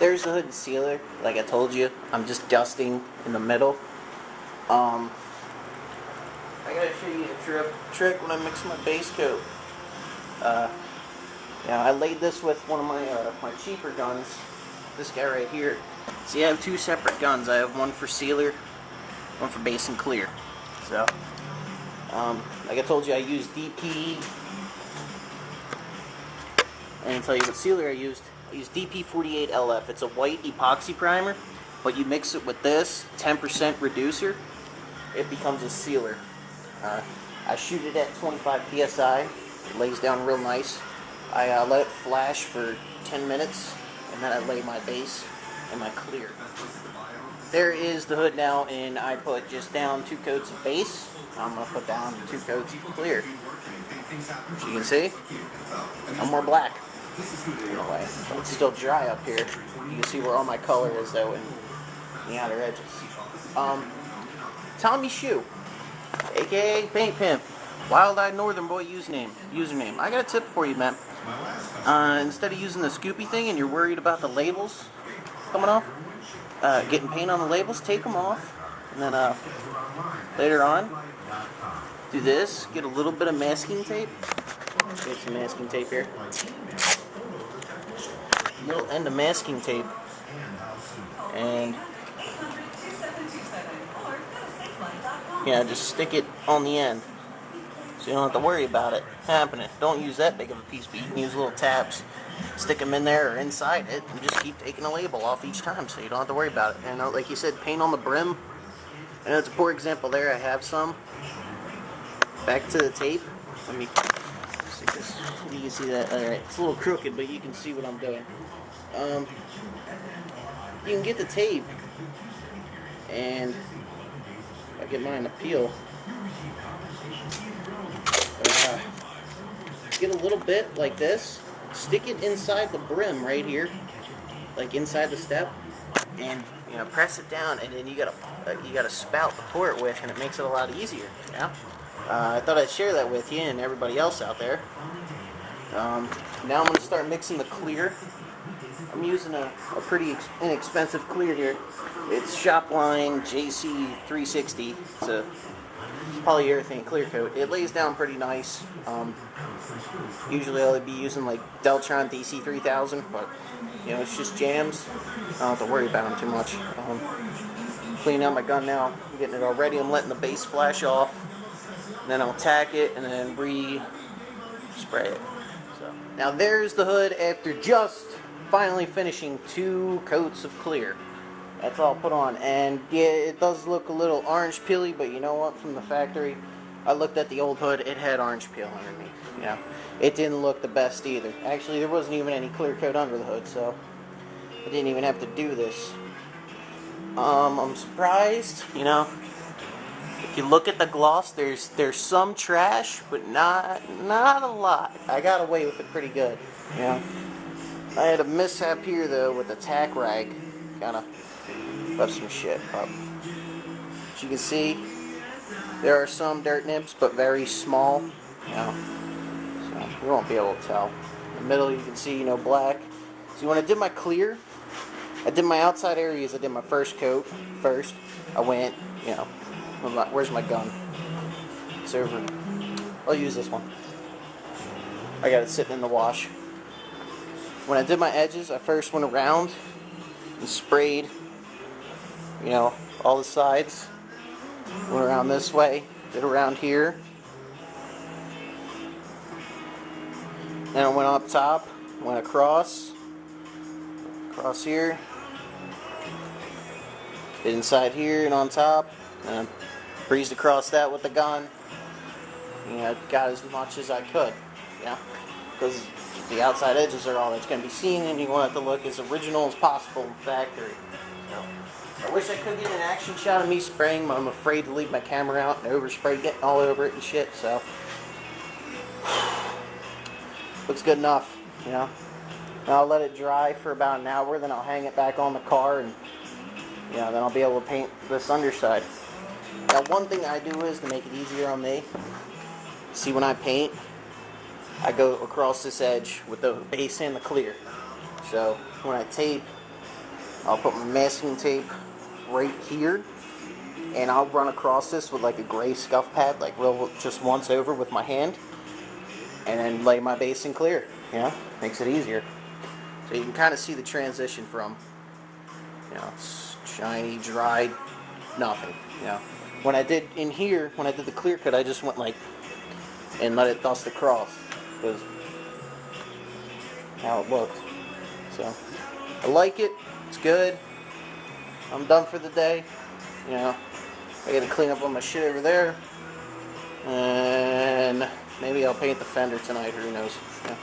there's the hood and sealer. Like I told you, I'm just dusting in the middle. I gotta show you the trick when I mix my base coat. I laid this with one of my cheaper guns. This guy right here. See, I have two separate guns. I have one for sealer, one for base and clear. So, like I told you, I use DP. And I'll tell you what sealer I used. I used DP48LF. It's a white epoxy primer, but you mix it with this 10% reducer, it becomes a sealer. I shoot it at 25 psi. It lays down real nice. I let it flash for 10 minutes, and then I lay my base and my clear. There is the hood now, and I put just down 2 coats of base. I'm going to put down 2 coats of clear. As you can see, no more black. In a way. It's still dry up here. You can see where all my color is, though, in the outer edges. Tommy Shoe, aka Paint Pimp, Wild-Eyed Northern Boy username. I got a tip for you, man. Instead of using the Scoopy thing and you're worried about the labels coming off, getting paint on the labels, take them off, and then later on, do this. Get a little bit of masking tape. Get some masking tape here. Little end of masking tape, and just stick it on the end so you don't have to worry about it happening. Don't use that big of a piece, but you can use little tabs, stick them in there or inside it, and just keep taking a label off each time so you don't have to worry about it. And like you said, paint on the brim. And it's a poor example there. I have some. Back to the tape. Let me stick this. You can see that. Alright, it's a little crooked, but you can see what I'm doing. You can get the tape, and I get mine to peel. Get a little bit like this, stick it inside the brim right here, like inside the step, and press it down, and then you got a spout to pour it with, and it makes it a lot easier. Yeah. I thought I'd share that with you and everybody else out there. Now I'm going to start mixing the clear. I'm using a pretty inexpensive clear here. It's Shopline JC360. It's a polyurethane clear coat. It lays down pretty nice. Usually I'll be using like Deltron DC3000, but it's just jams. I don't have to worry about them too much. Cleaning out my gun now. I'm getting it all ready. I'm letting the base flash off. And then I'll tack it and then spray it. So now there's the hood after just finally finishing 2 coats of clear. That's all put on, and yeah, it does look a little orange peely, but you know what, from the factory, I looked at the old hood, it had orange peel underneath. It didn't look the best either. Actually, there wasn't even any clear coat under the hood, so I didn't even have to do this. I'm surprised, if you look at the gloss, there's some trash, but not a lot. I got away with it pretty good. I had a mishap here though with the tack rag, kind of left some shit up. As you can see, there are some dirt nibs, but very small. So you won't be able to tell. In the middle, you can see black. See, when I did my clear, I did my outside areas. I did my first coat first. I went, where's my gun? It's over. I'll use this one. I got it sitting in the wash. When I did my edges, I first went around and sprayed, all the sides. Went around this way, did around here. Then I went up top, went across here, did inside here and on top, and I breezed across that with the gun. Got as much as I could, because the outside edges are all that's going to be seen, and you want it to look as original as possible in factory. I wish I could get an action shot of me spraying, but I'm afraid to leave my camera out and overspray getting all over it and shit, so looks good enough, Now I'll let it dry for about an hour, then I'll hang it back on the car, and then I'll be able to paint this underside. Now one thing I do is, to make it easier on me, see, when I paint, I go across this edge with the base and the clear. So when I tape, I'll put my masking tape right here, and I'll run across this with like a gray scuff pad, like real just once over with my hand, and then lay my base and clear. You know, makes it easier. So you can kind of see the transition from, you know, shiny, dried, nothing. You know, when I did in here, when I did the clear cut, I just went like and let it dust across. Was how it looked. So I like it. It's good. I'm done for the day. You know, I gotta clean up all my shit over there, and maybe I'll paint the fender tonight. Who knows? Yeah.